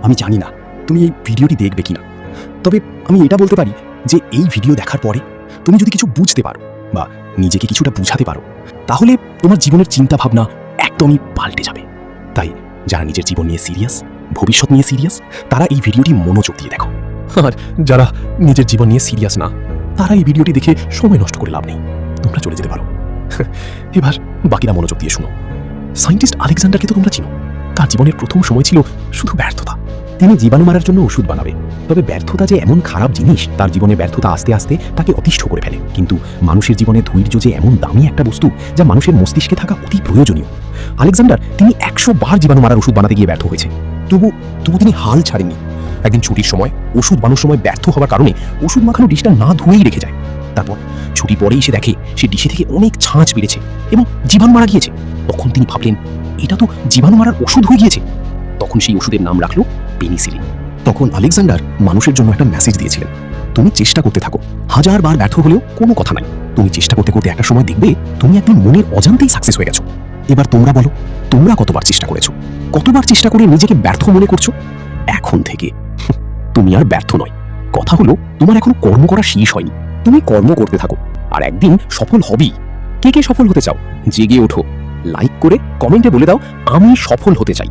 আমি জানি না তুমি এই ভিডিওটি দেখবে কিনা, তবে আমি এটা বলতে পারি যে এই ভিডিও দেখার পরে তুমি যদি কিছু বুঝতে পারো বা নিজেকে কিছুটা বুঝাতে পারো, তাহলে তোমার জীবনের চিন্তা ভাবনা একদমই পাল্টে যাবে। তাই যারা নিজের জীবন নিয়ে সিরিয়াস, ভবিষ্যৎ নিয়ে সিরিয়াস, তারা এই ভিডিওটি মনোযোগ দিয়ে দেখো। আর যারা নিজের জীবন নিয়ে সিরিয়াস না, তারা এই ভিডিওটি দেখে সময় নষ্ট করে লাভ নেই, তোমরা চলে যেতে পারো। এবার বাকিরা মনোযোগ দিয়ে শুনো। সায়েন্টিস্ট আলেকজান্ডারকে তো তোমরা চিনো। তার জীবনের প্রথম সময় ছিল শুধু ব্যর্থতা। তিনি জীবাণু মারার জন্য ওষুধ বানাবে, তবে ব্যর্থতা যে এমন খারাপ জিনিস, তার জীবনে ব্যর্থতা আস্তে আস্তে তাকে অতিষ্ঠ করে ফেলে। কিন্তু মানুষের জীবনে ধৈর্য যে এমন দামি একটা বস্তু, যা মানুষের মস্তিষ্কে থাকা অতি প্রয়োজনীয়। আলেকজান্ডার তিনি 100 বার জীবাণু মারার ওষুধ বানাতে গিয়ে ব্যর্থ হয়েছে, তবু তিনি হাল ছাড়েননি। একদিন ছুটির সময় ওষুধ বানানোর সময় ব্যর্থ হওয়ার কারণে ওষুধ মাখানো ডিশটা না ধুয়েই রেখে যায়। তারপর ছুটি পরেই এসে দেখে সে ডিশে থেকে অনেক ছাঁচ বেড়েছে এবং জীবাণু মারা গিয়েছে। তখন তিনি ভাবলেন, এটা তো জীবাণু মারার ওষুধ হয়ে গিয়েছে। তখন সেই ওষুধের নাম রাখলো পেনিসিলিন। তখন আলেকজান্ডার মানুষের জন্য একটা মেসেজ দিয়েছিলেন, তুমি চেষ্টা করতে থাকো, 1000 বার ব্যর্থ হলেও কোনো কথা নাই। তুমি চেষ্টা করতে করতে একটা সময় দেখবে তুমি একদিন মনের অজান্তেই সাকসেস হয়ে গেছো। এবার তোমরা বলো, তোমরা কতবার চেষ্টা করেছো? কতবার চেষ্টা করে নিজেকে ব্যর্থ মনে করছো? এখন থেকে তুমি আর ব্যর্থ নয়। কথা হলো, তোমার এখন কর্ম করা শেষ হয়নি। তুমি কর্ম করতে থাকো, আর একদিন সফল হবেই। কে কে সফল হতে চাও? জেগে ওঠো, লাইক করে কমেন্টে বলে দাও, আমি সফল হতে চাই।